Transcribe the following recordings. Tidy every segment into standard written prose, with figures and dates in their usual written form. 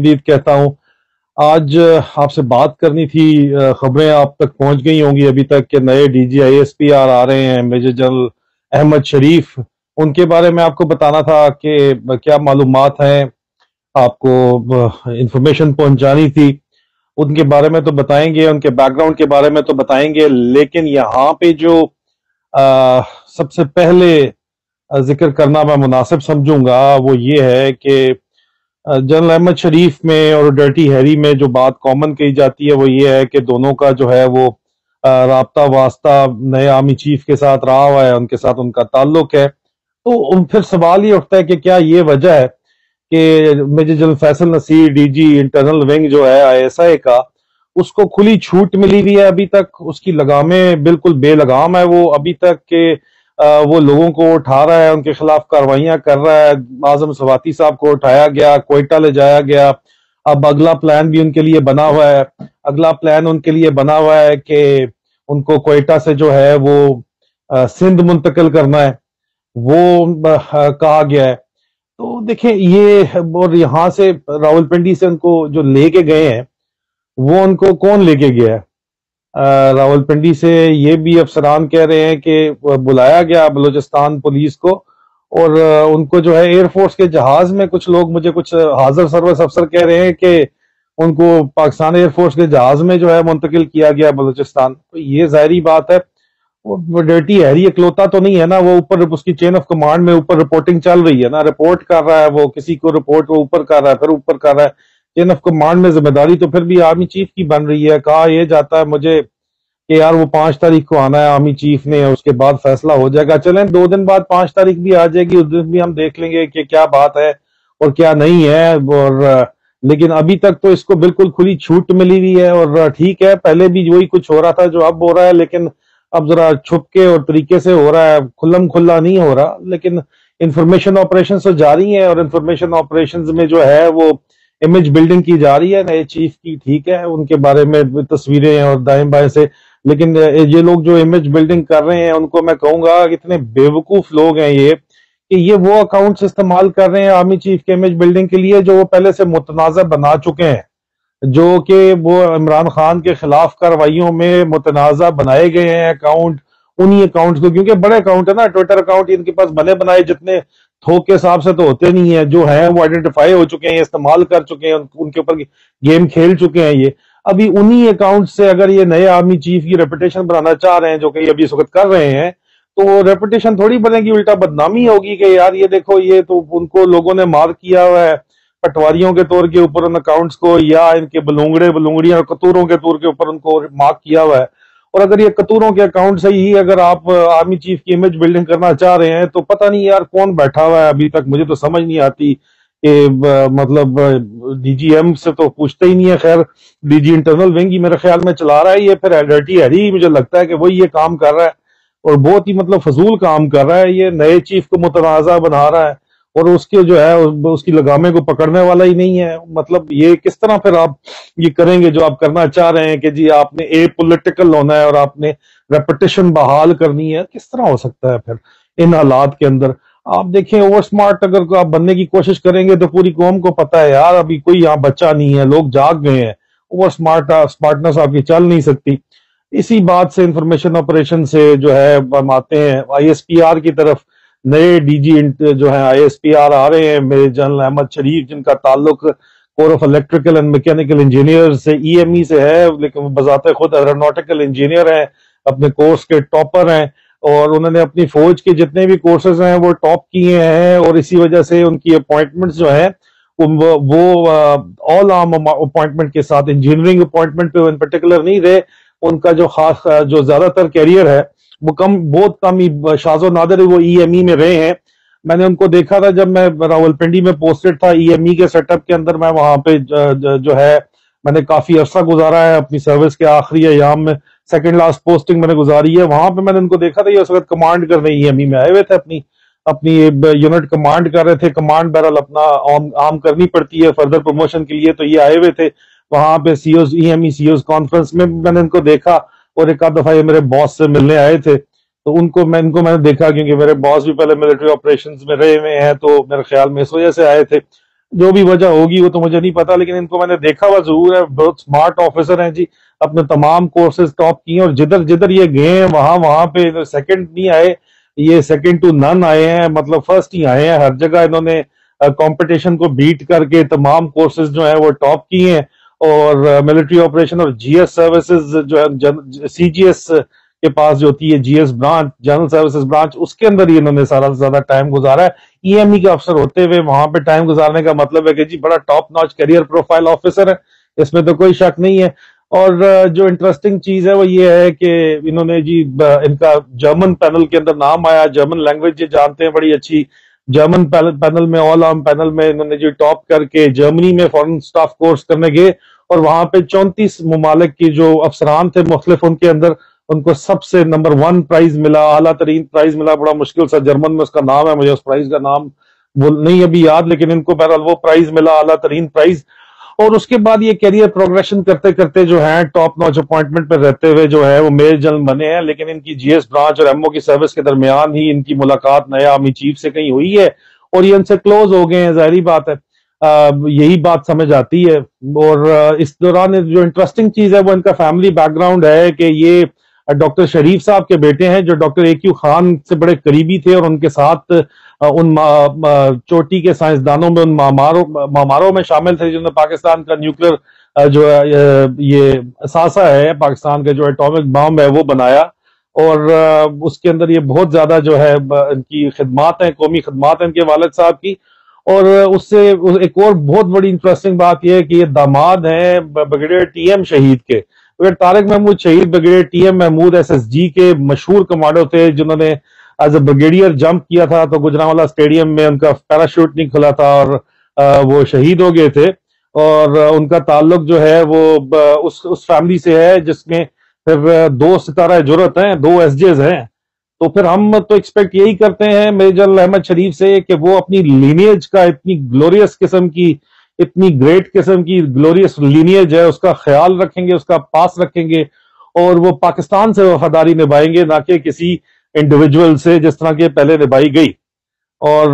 खुशामदीद कहता हूँ। आज आपसे बात करनी थी। खबरें आप तक पहुंच गई होंगी अभी तक कि नए डीजी आईएसपीआर आ रहे हैं, मेजर जनरल अहमद शरीफ। उनके बारे में आपको बताना था कि क्या मालूमात हैं, आपको इंफॉर्मेशन पहुंचानी थी। उनके बारे में तो बताएंगे, उनके बैकग्राउंड के बारे में तो बताएंगे, लेकिन यहाँ पे जो सबसे पहले जिक्र करना मैं मुनासिब समझूंगा वो ये है कि जनरल अहमद शरीफ में और डर्टी हैरी में जो बात कॉमन कही जाती है वो ये है कि दोनों का जो है वो राब्ता वास्ता नए आर्मी चीफ के साथ रहा हुआ है, उनके साथ उनका ताल्लुक है। तो फिर सवाल ये उठता है कि क्या ये वजह है कि major general Faisal Naseer DG internal wing जो है आईएसआई का, उसको खुली छूट मिली हुई है अभी तक, उसकी लगामें बिल्कुल बेलगाम है। वो अभी तक के वो लोगों को उठा रहा है, उनके खिलाफ कार्रवाइयां कर रहा है। आजम सवाती साहब को उठाया गया, कोयटा ले जाया गया। अब अगला प्लान भी उनके लिए बना हुआ है। अगला प्लान उनके लिए बना हुआ है कि उनको कोयटा से जो है वो सिंध मुंतकिल करना है, वो कहा गया है। तो देखें ये, और यहाँ से रावलपिंडी से उनको जो लेके गए हैं वो उनको कौन लेके गया है? रावलपिंडी से ये भी अफसरान कह रहे हैं कि बुलाया गया बलूचिस्तान पुलिस को, और उनको जो है एयरफोर्स के जहाज में, कुछ लोग, मुझे कुछ हाजिर सर्विस अफसर कह रहे हैं कि उनको पाकिस्तान एयरफोर्स के जहाज में जो है मुंतकिल किया गया बलूचिस्तान। तो ये जाहिर बात है वो डर्टी हैरी इकलौता तो नहीं है ना, वो ऊपर उसकी चेन ऑफ कमांड में ऊपर रिपोर्टिंग चल रही है ना, रिपोर्ट कर रहा है वो, किसी को रिपोर्ट वो ऊपर कर रहा है, फिर ऊपर कर रहा है। चेन ऑफ कमांड में जिम्मेदारी तो फिर भी आर्मी चीफ की बन रही है। कहा यह जाता है मुझे कि यार वो 5 तारीख को आना है आर्मी चीफ ने, उसके बाद फैसला हो जाएगा। चलें 2 दिन बाद 5 तारीख भी आ जाएगी, उस दिन भी हम देख लेंगे कि क्या बात है और क्या नहीं है। और लेकिन अभी तक तो इसको बिल्कुल खुली छूट मिली हुई है। और ठीक है, पहले भी वही कुछ हो रहा था जो अब हो रहा है, लेकिन अब जरा छुप के और तरीके से हो रहा है, खुल्लम खुल्ला नहीं हो रहा। लेकिन इंफॉर्मेशन ऑपरेशन तो जारी है, और इंफॉर्मेशन ऑपरेशंस में जो है वो इमेज बिल्डिंग की जा रही है नए चीफ की। ठीक है, उनके बारे में तस्वीरें हैं और दाएं बाएं से, लेकिन ये लोग जो इमेज बिल्डिंग कर रहे हैं उनको मैं कहूंगा कितने बेवकूफ लोग हैं ये, कि ये वो अकाउंट्स इस्तेमाल कर रहे हैं आर्मी चीफ के इमेज बिल्डिंग के लिए जो वो पहले से मुतनाज़ा बना चुके हैं, जो कि वो इमरान खान के खिलाफ कार्रवाइयों में मुतनाज़ा बनाए गए हैं अकाउंट। उन्हीं अकाउंट्स को, क्योंकि बड़े अकाउंट है ना, ट्विटर अकाउंट इनके पास बने बनाए जितने थोक के हिसाब से तो होते नहीं है, जो है वो आइडेंटिफाई हो चुके हैं, इस्तेमाल कर चुके हैं, उनके ऊपर गेम खेल चुके हैं ये। अभी उन्हीं अकाउंट से अगर ये नए आर्मी चीफ की रेपुटेशन बनाना चाह रहे हैं, जो कि अभी इस वक्त कर रहे हैं, तो रेपुटेशन थोड़ी बनेगी, उल्टा बदनामी होगी कि यार ये देखो, ये तो उनको लोगों ने मार किया हुआ है पटवारियों के तौर के ऊपर उन अकाउंट्स को, या इनके बलूंगड़े बलूंगड़ियां और कतूरों के तौर के ऊपर उनको मार्क किया हुआ है। और अगर ये कतूरों के अकाउंट से ही अगर आप आर्मी चीफ की इमेज बिल्डिंग करना चाह रहे हैं, तो पता नहीं यार कौन बैठा हुआ है अभी तक, मुझे तो समझ नहीं आती कि मतलब डीजीएम से तो पूछते ही नहीं है। खैर डीजी इंटरनल विंग ही मेरे ख्याल में चला रहा है ये, फिर डर्टी हैरी मुझे लगता है कि वही ये काम कर रहा है, और बहुत ही मतलब फजूल काम कर रहा है ये। नए चीफ को मुतनाज़ा बना रहा है और उसके जो है उसकी लगामे को पकड़ने वाला ही नहीं है। मतलब ये किस तरह फिर आप ये करेंगे जो आप करना चाह रहे हैं कि जी आपने ए पॉलिटिकल होना है और आपने रेपुटेशन बहाल करनी है? किस तरह हो सकता है फिर इन हालात के अंदर? आप देखें, ओवर स्मार्ट अगर आप बनने की कोशिश करेंगे तो पूरी कौम को पता है यार अभी कोई यहाँ बच्चा नहीं है, लोग जाग गए हैं। ओवर स्मार्टनेस आपकी चल नहीं सकती। इसी बात से इंफॉर्मेशन ऑपरेशन से जो है हम आते हैं आईएसपीआर की तरफ। नए डीजी जो है आईएसपीआर आ रहे हैं, मेजर जनरल अहमद शरीफ, जिनका ताल्लुक core of electrical and mechanical engineer से, ईएमई से है, लेकिन वो बजाते खुद एरोनॉटिकल इंजीनियर हैं, अपने कोर्स के टॉपर हैं, और उन्होंने अपनी फौज के जितने भी कोर्सेज हैं वो टॉप किए हैं। और इसी वजह से उनकी अपॉइंटमेंट्स जो है वो ऑल आर्म अपॉइंटमेंट के साथ, इंजीनियरिंग अपॉइंटमेंट पे इन पर्टिकुलर नहीं रहे। उनका जो खास जो ज्यादातर कैरियर है वो बहुत कम ही, शाज़ो नादिर वो ईएमई में रहे हैं। मैंने उनको देखा था जब मैं रावलपिंडी में पोस्टेड था ईएमई के सेटअप के अंदर। मैं वहां पे जो है मैंने काफी अरसा गुजारा है अपनी सर्विस के आखिरी अयाम में, सेकंड लास्ट पोस्टिंग मैंने गुजारी है। वहां पे मैंने उनको देखा था, ये उस वक्त कमांड करने ईएमई में आए हुए थे, अपनी यूनिट कमांड कर रहे थे। कमांड बैरल अपना आम करनी पड़ती है फर्दर प्रमोशन के लिए, तो ये आए हुए थे वहां पे सीओज ईएमई सीओज कॉन्फ्रेंस में। मैंने उनको देखा, और एक आध दफा ये मेरे बॉस से मिलने आए थे, तो इनको मैंने देखा, क्योंकि मेरे बॉस भी पहले मिलिट्री ऑपरेशंस में रहे हुए हैं, तो मेरे ख्याल में इस वजह से आए थे। जो भी वजह होगी वो तो मुझे नहीं पता, लेकिन इनको मैंने देखा हुआ जरूर है। बहुत स्मार्ट ऑफिसर हैं जी, अपने तमाम कोर्सेज टॉप किए हैं, और जिधर जिधर ये गए हैं वहां वहां पे सेकंड नहीं आए, ये सेकंड टू नन आए हैं, मतलब फर्स्ट ही आए हैं। हर जगह इन्होंने कंपटीशन को बीट करके तमाम कोर्सेज जो है वो टॉप किए हैं। और मिलिट्री ऑपरेशन और जीएस सर्विसेज जो है, सीजीएस के पास जो होती है GS branch, general services branch, उसके अंदर ही इन्होंने सारा से ज्यादा टाइम गुजारा है। ईएमई का अफसर होते हुए वहां पे टाइम गुजारने का मतलब है कि जी बड़ा top notch career profile officer है, इसमें तो कोई शक नहीं है। और जो इंटरेस्टिंग चीज है वो ये है कि इन्होंने जी इनका जर्मन पैनल के अंदर नाम आया, जर्मन लैंग्वेज ये जानते हैं बड़ी अच्छी। जर्मन पैनल में, ऑल आर्म पैनल में इन्होंने जो टॉप करके जर्मनी में फॉरेन स्टाफ कोर्स करने गए, और वहां पे 34 ममालिक की जो अफसरान थे मुख्तलिफ, उनके अंदर उनको सबसे नंबर 1 प्राइज मिला, आला तरीन प्राइज मिला। बड़ा मुश्किल सा जर्मन में उसका नाम है, मुझे उस प्राइज का नाम वो नहीं अभी याद, लेकिन इनको बहरहाल वो प्राइज मिला, आला तरीन प्राइज। और उसके बाद ये कैरियर प्रोग्रेशन करते करते जो है टॉप नॉच अपॉइंटमेंट पर रहते हुए जो है वो मेजर जनरल बने हैं। लेकिन इनकी जीएस ब्रांच और एमओ की सर्विस के दरमियान ही इनकी मुलाकात नया आर्मी चीफ से कहीं हुई है, और ये इनसे क्लोज हो गए हैं, जाहिर बात है। यही बात समझ आती है। और इस दौरान जो इंटरेस्टिंग चीज है वो इनका फैमिली बैकग्राउंड है कि ये डॉक्टर शरीफ साहब के बेटे हैं, जो डॉक्टर ए क्यू खान से बड़े करीबी थे, और उनके साथ उन चोटी के साइंसदानों में, उन मामारों में शामिल थे जिन्होंने पाकिस्तान का न्यूक्लियर जो ये असासा है पाकिस्तान का, जो एटॉमिक बम है वो बनाया। और उसके अंदर ये बहुत ज्यादा जो है इनकी खिदमात है, कौमी खिदमात है इनके वालिद साहब की। और उससे एक और बहुत बड़ी इंटरेस्टिंग बात यह है कि ये दामाद हैं ब्रिगेडियर टीएम शहीद के। ब्रिगेडियर तारिक महमूद शहीद ब्रिगेडियर टीएम महमूद एसएसजी के मशहूर कमांडो थे, जिन्होंने एज ए ब्रिगेडियर जंप किया था तो गुजरांवाला स्टेडियम में उनका पैराशूट नहीं खुला था और वो शहीद हो गए थे। और उनका ताल्लुक जो है वो उस फैमिली से है जिसमें फिर 2 सितारा जुरत हैं, 2 एसजेज हैं। तो फिर हम तो एक्सपेक्ट यही करते हैं मेजर जनरल अहमद शरीफ से कि वो अपनी लीनियज का, इतनी ग्लोरियस किस्म की, इतनी ग्रेट किस्म की ग्लोरियस लीनियज है, उसका ख्याल रखेंगे, उसका पास रखेंगे, और वो पाकिस्तान से वफादारी निभाएंगे, ना कि किसी इंडिविजुअल से जिस तरह की पहले निभाई गई। और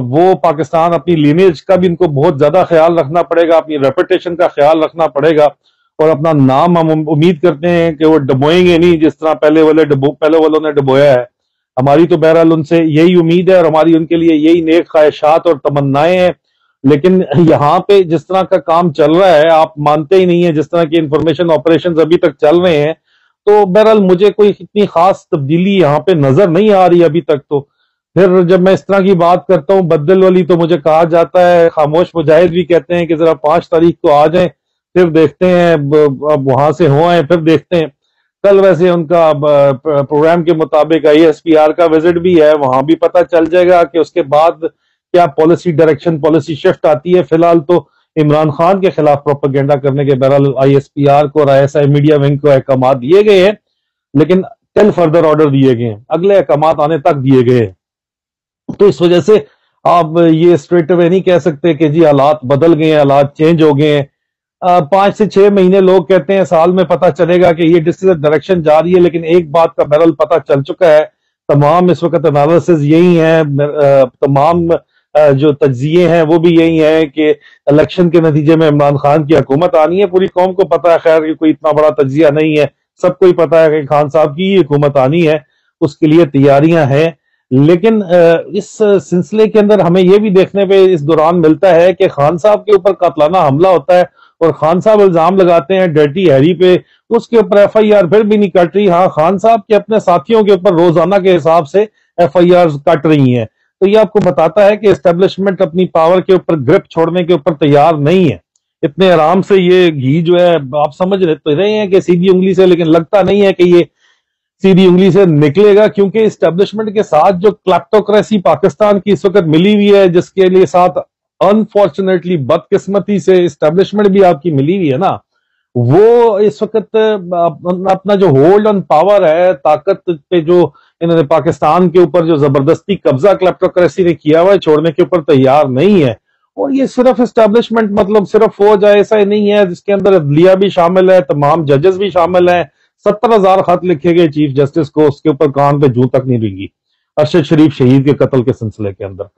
वो पाकिस्तान अपनी लीनेज का भी इनको बहुत ज्यादा ख्याल रखना पड़ेगा, अपनी रेपुटेशन का ख्याल रखना पड़ेगा, और अपना नाम हम उम्मीद करते हैं कि वो डबोएंगे नहीं जिस तरह पहले वालों ने डबोया है। हमारी तो बहरहाल उनसे यही उम्मीद है और हमारी उनके लिए यही नेक ख्वाहिशात और तमन्नाएं हैं। लेकिन यहाँ पे जिस तरह का काम चल रहा है, आप मानते ही नहीं है, जिस तरह की इंफॉर्मेशन ऑपरेशंस अभी तक चल रहे हैं, तो बहरहाल मुझे कोई इतनी खास तब्दीली यहाँ पे नजर नहीं आ रही अभी तक। तो फिर जब मैं इस तरह की बात करता हूँ बदल वाली, तो मुझे कहा जाता है, खामोश मुजाहिद भी कहते हैं कि जरा 5 तारीख को आ जाएं, फिर देखते हैं, अब वहां से हो आए फिर देखते हैं। कल वैसे उनका प्रोग्राम के मुताबिक आईएसपीआर का विजिट भी है, वहां भी पता चल जाएगा कि उसके बाद क्या पॉलिसी डायरेक्शन, पॉलिसी शिफ्ट आती है। फिलहाल तो इमरान खान के खिलाफ प्रोपेगेंडा करने के बहरहाल आईएसपीआर को और आईएसआई मीडिया विंग को अहकाम दिए गए हैं, लेकिन टिल फर्दर ऑर्डर दिए गए हैं, अगले अहकाम आने तक दिए गए हैं। तो इस वजह से आप ये स्ट्रेट अवे नहीं कह सकते कि जी हालात बदल गए हैं, हालात चेंज हो गए हैं। 5 से 6 महीने लोग कहते हैं, साल में पता चलेगा कि ये डायरेक्शन जा रही है। लेकिन एक बात का बहरहाल पता चल चुका है, तमाम इस वक्त एनालिसिस यही है, तमाम जो तज्जिए हैं वो भी यही है कि इलेक्शन के नतीजे में इमरान खान की हुकूमत आनी है। पूरी कौम को पता है, खैर कोई इतना बड़ा तज्जिया नहीं है, सबको ही पता है कि खान साहब की हुकूमत आनी है, उसके लिए तैयारियां हैं। लेकिन इस सिलसिले के अंदर हमें यह भी देखने पे इस दौरान मिलता है कि खान साहब के ऊपर कातलाना हमला होता है और खान साहब इल्जाम लगाते हैं डर्टी हैरी पे, उसके ऊपर एफआईआर फिर भी नहीं कट रही। हाँ, खान साहब के अपने साथियों के ऊपर रोजाना के हिसाब से एफआईआर कट रही हैं। तो ये आपको बताता है कि एस्टेब्लिशमेंट अपनी पावर के ऊपर ग्रिप छोड़ने के ऊपर तैयार नहीं है। इतने आराम से ये घी जो है, आप समझ रहे हैं कि सीधी उंगली से, लेकिन लगता नहीं है कि ये सीधी उंगली से निकलेगा, क्योंकि एस्टेब्लिशमेंट के साथ जो क्लैप्टोक्रेसी पाकिस्तान की इस वक्त मिली हुई है, जिसके लिए साथ अनफॉर्चुनेटली बदकिस्मती से एस्टेब्लिशमेंट भी आपकी मिली हुई है ना, वो इस वक्त अपना जो होल्ड ऑन पावर है, ताकत पे जो इन्होंने पाकिस्तान के ऊपर जो जबरदस्ती कब्जा क्लैप्टोक्रेसी ने किया हुआ है, छोड़ने के ऊपर तैयार नहीं है। और ये सिर्फ एस्टेब्लिशमेंट मतलब सिर्फ फौज है ऐसा ही नहीं है, जिसके अंदर अदलिया भी शामिल है, तमाम जजेस भी शामिल हैं। 70,000 खत लिखे गए चीफ जस्टिस को, उसके ऊपर कान पे जूं तक नहीं रेंगी अरशद शरीफ शहीद के कत्ल के सिलसिले के अंदर।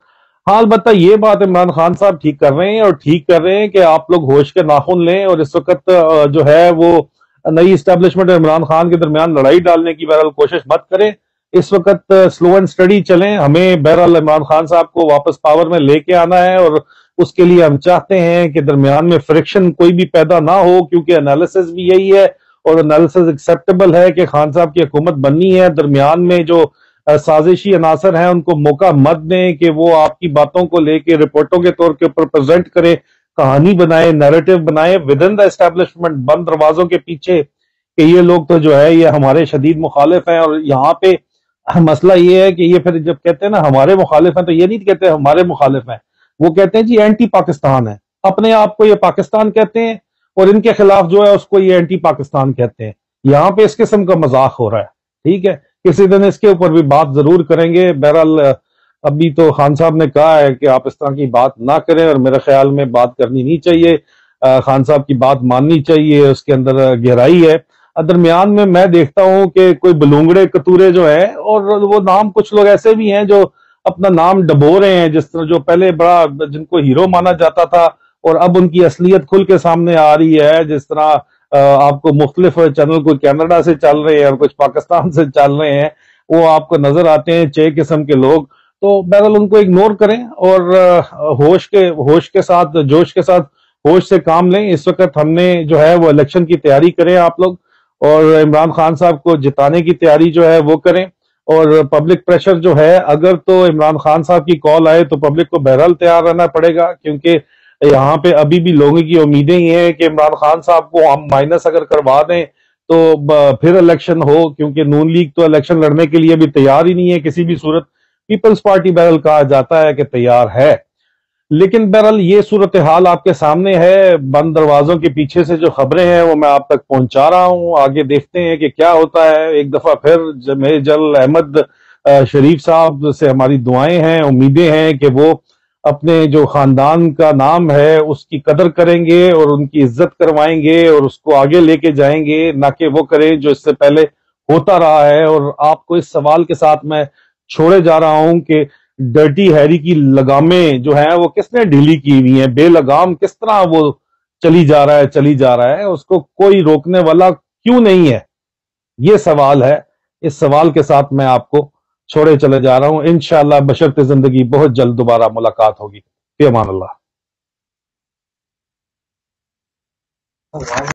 हाँ, अलबत्ता ये बात इमरान खान साहब ठीक कर रहे हैं, और ठीक कर रहे हैं कि आप लोग होश के नाखून लें, और इस वक्त जो है वो नई इस्टेब्लिशमेंट और इमरान खान के दरमियान लड़ाई डालने की बहरहाल कोशिश मत करें। इस वक्त स्लो एंड स्टडी चलें। हमें बहरहाल इमरान खान साहब को वापस पावर में लेके आना है, और उसके लिए हम चाहते हैं कि दरमियान में फ्रिक्शन कोई भी पैदा ना हो, क्योंकि एनालिसिस भी यही है, और एनालिसिस एक्सेप्टेबल है कि खान साहब की हुकूमत बननी है। दरमियान में जो साजिशी अनासर हैं उनको मौका मत दें कि वो आपकी बातों को लेके रिपोर्टों के तौर के ऊपर प्रेजेंट करे, कहानी बनाए, नैरेटिव बनाए विद इन द एस्टेब्लिशमेंट, बंद दरवाजों के पीछे, कि ये लोग तो जो है ये हमारे शदीद मुखालिफ हैं। और यहाँ पे मसला ये है कि ये फिर जब कहते हैं ना हमारे मुखालिफ हैं, तो ये नहीं कहते हमारे मुखालिफ हैं, वो कहते हैं जी एंटी पाकिस्तान है। अपने आप को ये पाकिस्तान कहते हैं, और इनके खिलाफ जो है उसको ये एंटी पाकिस्तान कहते हैं। यहाँ पे इस किस्म का मजाक हो रहा है। ठीक है, किसी दिन इसके ऊपर भी बात जरूर करेंगे। बहरहाल अभी तो खान साहब ने कहा है कि आप इस तरह की बात ना करें, और मेरे ख्याल में बात करनी नहीं चाहिए। खान साहब की बात माननी चाहिए, उसके अंदर गहराई है। दरमियान में मैं देखता हूं कि कोई बलूंगड़े कतूरे जो है, और वो नाम कुछ लोग ऐसे भी हैं जो अपना नाम डबो रहे हैं, जिस तरह जो पहले बड़ा जिनको हीरो माना जाता था और अब उनकी असलियत खुल के सामने आ रही है। जिस तरह आपको मुख्तलिफ चैनल कोई कनाडा से चल रहे हैं और कुछ पाकिस्तान से चल रहे हैं, वो आपको नजर आते हैं 6 किस्म के लोग। तो बहरहाल उनको इग्नोर करें, और होश के साथ, जोश के साथ होश से काम लें। इस वक्त हमने जो है वो इलेक्शन की तैयारी करें आप लोग, और इमरान खान साहब को जिताने की तैयारी जो है वो करें। और पब्लिक प्रेशर जो है, अगर तो इमरान खान साहब की कॉल आए तो पब्लिक को बहरहाल तैयार रहना पड़ेगा, क्योंकि यहाँ पे अभी भी लोगों की उम्मीदें ही हैं कि इमरान खान साहब को हम माइनस अगर करवा दें तो फिर इलेक्शन हो, क्योंकि नून लीग तो इलेक्शन लड़ने के लिए भी तैयार ही नहीं है किसी भी सूरत। पीपल्स पार्टी बहरहाल कहा जाता है कि तैयार है, लेकिन बहरहाल ये सूरत हाल आपके सामने है। बंद दरवाजों के पीछे से जो खबरें हैं वो मैं आप तक पहुंचा रहा हूं। आगे देखते हैं कि क्या होता है। एक दफा फिर मेजर जनरल अहमद शरीफ साहब से हमारी दुआएं हैं, उम्मीदें हैं कि वो अपने जो खानदान का नाम है उसकी कदर करेंगे और उनकी इज्जत करवाएंगे और उसको आगे लेके जाएंगे, ना कि वो करें जो इससे पहले होता रहा है। और आपको इस सवाल के साथ मैं छोड़े जा रहा हूं कि डर्टी हैरी की लगामें जो है वो किसने ढीली की हुई हैं, बेलगाम किस तरह वो चली जा रहा है, उसको कोई रोकने वाला क्यों नहीं है, ये सवाल है। इस सवाल के साथ मैं आपको छोड़े चले जा रहा हूं। इंशाअल्लाह बशर्ते जिंदगी बहुत जल्द दोबारा मुलाकात होगी। फी अमान अल्लाह।